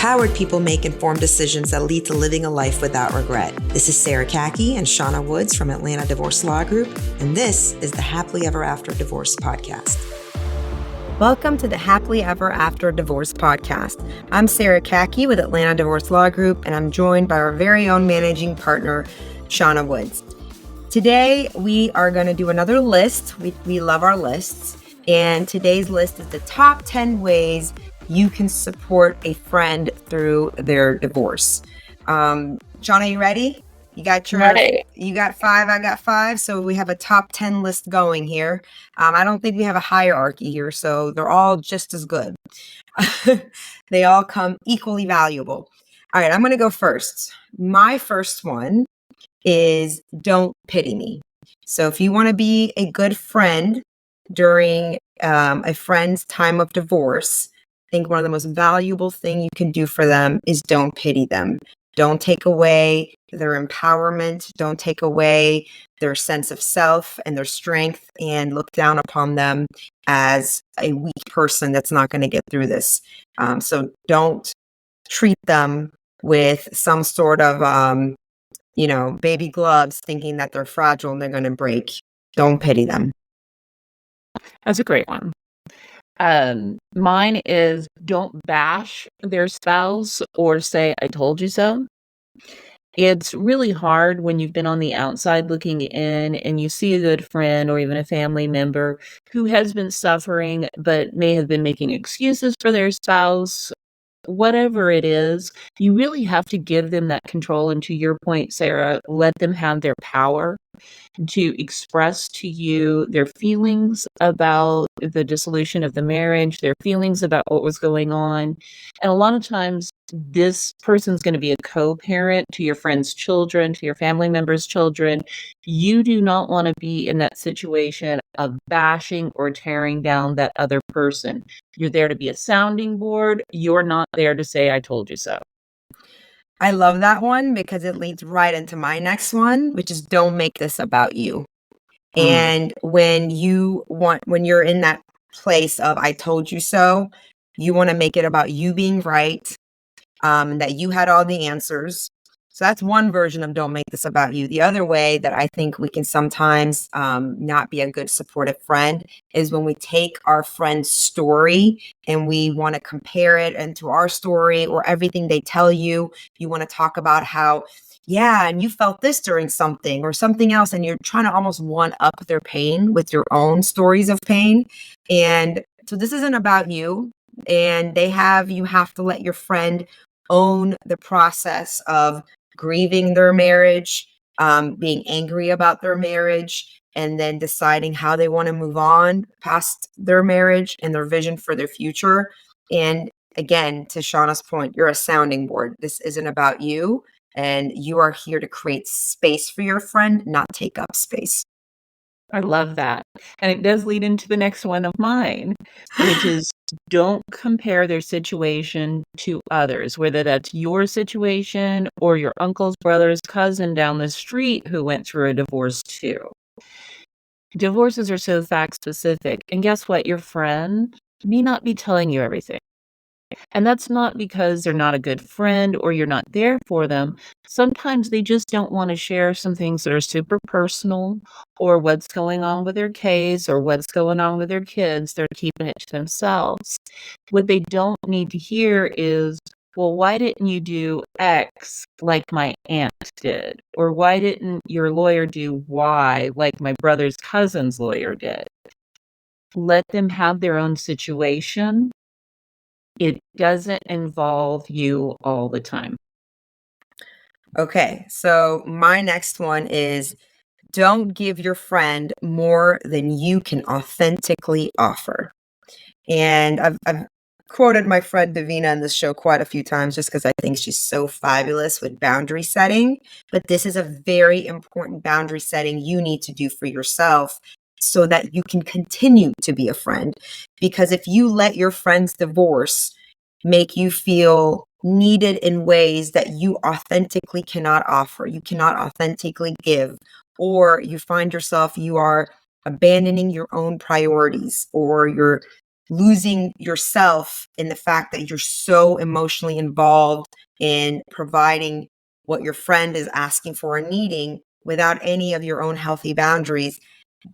empowered people make informed decisions that lead to living a life without regret. This is Sara Khaki and Shawna Woods from Atlanta Divorce Law Group, and this is the Happily Ever After Divorce Podcast. Welcome to the Happily Ever After Divorce Podcast. I'm Sara Khaki with Atlanta Divorce Law Group, and I'm joined by our very own managing partner, Shawna Woods. Today, we are going to do another list. We love our lists. And today's list is the top 10 ways you can support a friend through their divorce. Shawna, you ready? You got Ready. You got 5, I got 5. So we have a top 10 list going here. I don't think we have a hierarchy here, so they're all just as good. They all come equally valuable. All right, I'm going to go first. My first one is don't pity me. So if you want to be a good friend during a friend's time of divorce, I think one of the most valuable things you can do for them is don't pity them. Don't take away their empowerment. Don't take away their sense of self and their strength and look down upon them as a weak person that's not going to get through this. So don't treat them with some sort of baby gloves, thinking that they're fragile and they're going to break. Don't pity them. That's a great one. Mine is don't bash their spouse or say, I told you so. It's really hard when you've been on the outside looking in and you see a good friend or even a family member who has been suffering but may have been making excuses for their spouse. Whatever it is, you really have to give them that control. And to your point, Sara, let them have their power to express to you their feelings about the dissolution of the marriage, their feelings about what was going on. And a lot of times, this person's going to be a co-parent to your friend's children, to your family members' children. You do not want to be in that situation of bashing or tearing down that other person. You're there to be a sounding board. You're not there to say, I told you so. I love that one because it leads right into my next one, which is don't make this about you. And when you're in that place of I told you so, you want to make it about you being right, that you had all the answers. So that's one version of don't make this about you. The other way that I think we can sometimes not be a good supportive friend is when we take our friend's story and we want to compare it into our story or everything they tell you. You want to talk about how, yeah, and you felt this during something or something else, and you're trying to almost one up their pain with your own stories of pain. And so this isn't about you. And you have to let your friend own the process of grieving their marriage, being angry about their marriage, and then deciding how they want to move on past their marriage and their vision for their future. And again, to Shawna's point, you're a sounding board. This isn't about you, and you are here to create space for your friend, not take up space. I love that. And it does lead into the next one of mine, which is don't compare their situation to others, whether that's your situation or your uncle's brother's cousin down the street who went through a divorce too. Divorces are so fact specific. And guess what? Your friend may not be telling you everything. And that's not because they're not a good friend or you're not there for them. Sometimes they just don't want to share some things that are super personal or what's going on with their case or what's going on with their kids. They're keeping it to themselves. What they don't need to hear is, well, why didn't you do X like my aunt did? Or why didn't your lawyer do Y like my brother's cousin's lawyer did? Let them have their own situation. It doesn't involve you all the time. Okay, so my next one is don't give your friend more than you can authentically offer. And I've quoted my friend Davina in this show quite a few times just because I think she's so fabulous with boundary setting. But this is a very important boundary setting you need to do for yourself so that you can continue to be a friend. Because if you let your friend's divorce make you feel needed in ways that you authentically cannot offer, you cannot authentically give, or you find yourself you are abandoning your own priorities, or you're losing yourself in the fact that you're so emotionally involved in providing what your friend is asking for and needing without any of your own healthy boundaries,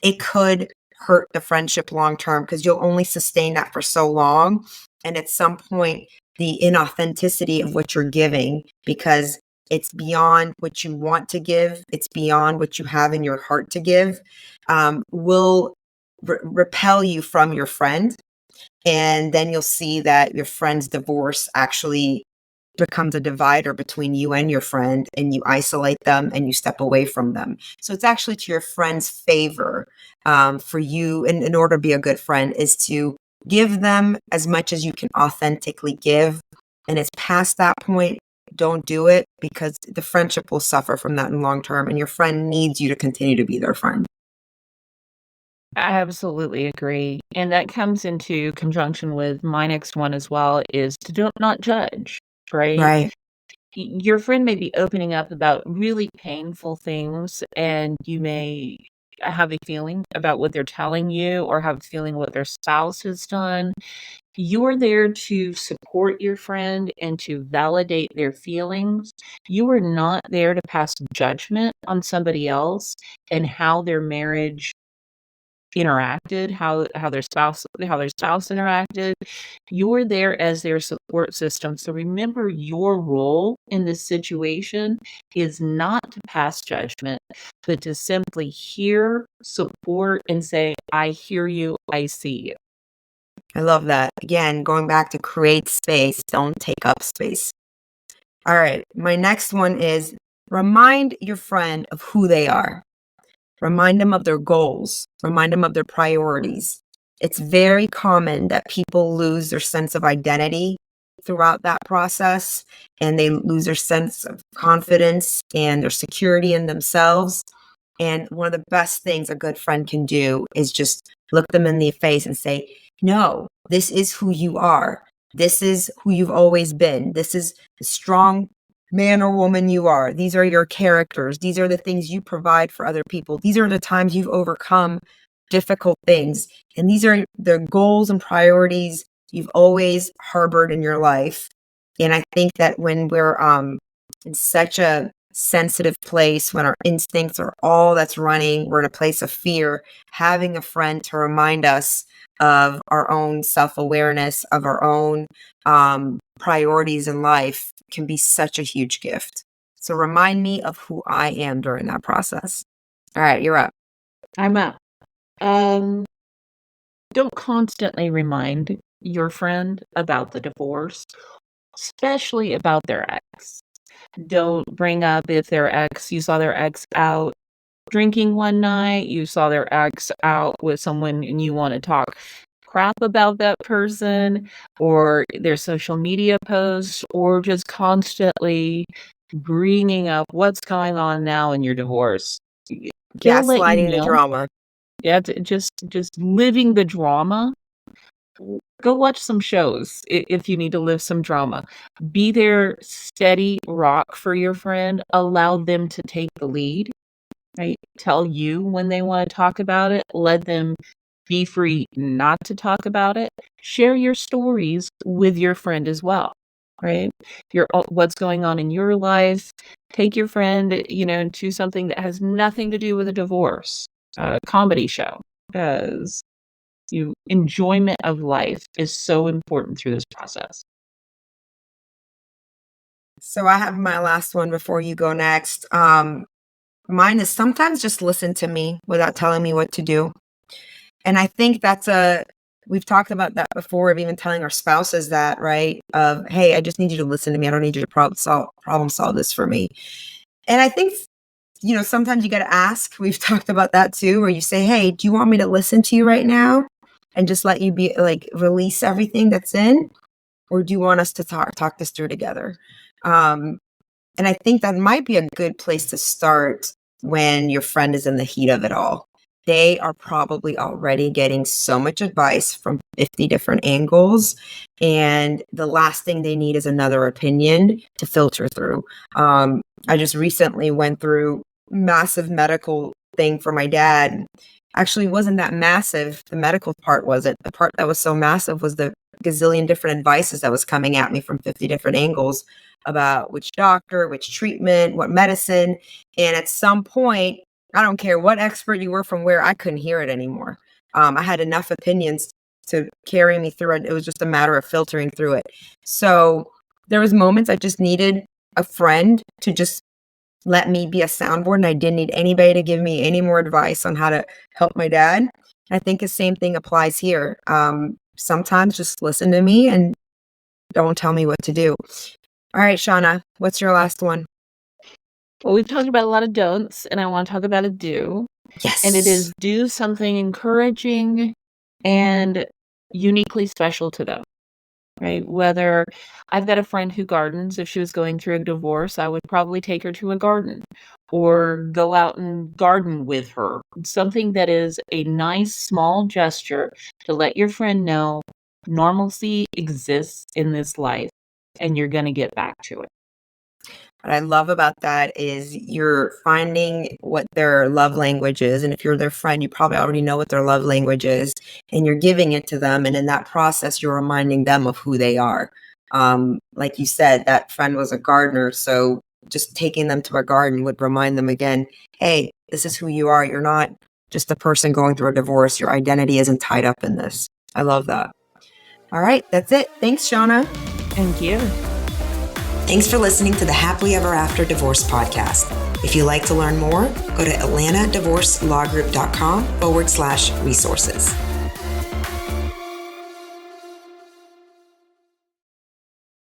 it could hurt the friendship long term because you'll only sustain that for so long. And at some point, the inauthenticity of what you're giving, because it's beyond what you want to give, it's beyond what you have in your heart to give, will repel you from your friend. And then you'll see that your friend's divorce actually becomes a divider between you and your friend, and you isolate them and you step away from them. So it's actually to your friend's favor, for you, in order to be a good friend, is to give them as much as you can authentically give. And it's past that point, don't do it, because the friendship will suffer from that in long term, and your friend needs you to continue to be their friend. I absolutely agree, and that comes into conjunction with my next one as well, is to don't not judge, right? Right. Your friend may be opening up about really painful things, and you may have a feeling about what they're telling you or have a feeling what their spouse has done. You're there to support your friend and to validate their feelings. You are not there to pass judgment on somebody else and how their marriage interacted, how their spouse interacted. You're there as their support system. So remember, your role in this situation is not to pass judgment, but to simply hear, support, and say, I hear you, I see you. I love that. Again, going back to create space, don't take up space. All right. My next one is remind your friend of who they are. Remind them of their goals. Remind them of their priorities. It's very common that people lose their sense of identity throughout that process, and they lose their sense of confidence and their security in themselves. And one of the best things a good friend can do is just look them in the face and say, no, this is who you are. This is who you've always been. This is the strong man or woman you are. These are your characters. These are the things you provide for other people. These are the times you've overcome difficult things. And these are the goals and priorities you've always harbored in your life. And I think that when we're in such a sensitive place, when our instincts are all that's running, we're in a place of fear, having a friend to remind us of our own self-awareness, of our own priorities in life can be such a huge gift. So remind me of who I am during that process. All right, you're up. I'm up. Um, don't constantly remind your friend about the divorce, especially about their ex. Don't bring up if you saw their ex out drinking one night, you saw their ex out with someone and you want to talk crap about that person or their social media posts or just constantly bringing up what's going on now in your divorce. They'll let you Gaslighting and know. drama. Yeah, just living the drama. Go watch some shows if you need to live some drama. Be their steady rock for your friend. Allow them to take the lead, right? Tell you when they want to talk about it. Let them be free not to talk about it. Share your stories with your friend as well, right? What's going on in your life. Take your friend, to something that has nothing to do with a divorce, a comedy show, because enjoyment of life is so important through this process. So I have my last one before you go next. Mine is sometimes just listen to me without telling me what to do. And I think we've talked about that before, of even telling our spouses that, right? Of, hey, I just need you to listen to me. I don't need you to problem solve this for me. And I think, sometimes you got to ask. We've talked about that too, where you say, hey, do you want me to listen to you right now and just let you be like, release everything that's in? Or do you want us to talk this through together? Um, and I think that might be a good place to start when your friend is in the heat of it all. They are probably already getting so much advice from 50 different angles. And the last thing they need is another opinion to filter through. I just recently went through massive medical thing for my dad. actually wasn't that massive. The medical part wasn't. The part that was so massive was the gazillion different advices that was coming at me from 50 different angles about which doctor, which treatment, what medicine. And at some point, I don't care what expert you were from where, I couldn't hear it anymore. I had enough opinions to carry me through it. It was just a matter of filtering through it. So there was moments I just needed a friend to just let me be a soundboard, and I didn't need anybody to give me any more advice on how to help my dad. I think the same thing applies here. Sometimes just listen to me and don't tell me what to do. All right, Shawna, what's your last one? Well, we've talked about a lot of don'ts, and I want to talk about a do. And it Yes. is do something encouraging and uniquely special to them, right? Whether I've got a friend who gardens. If she was going through a divorce, I would probably take her to a garden or go out and garden with her. Something that is a nice small gesture to let your friend know normalcy exists in this life and you're going to get back to it. What I love about that is you're finding what their love language is. And if you're their friend, you probably already know what their love language is, and you're giving it to them. And in that process, you're reminding them of who they are. Like you said, that friend was a gardener. So just taking them to a garden would remind them again, hey, this is who you are. You're not just a person going through a divorce. Your identity isn't tied up in this. I love that. All right, that's it. Thanks, Shawna. Thank you. Thanks for listening to the Happily Ever After Divorce podcast. If you'd like to learn more, go to atlantadivorcelawgroup.com/resources.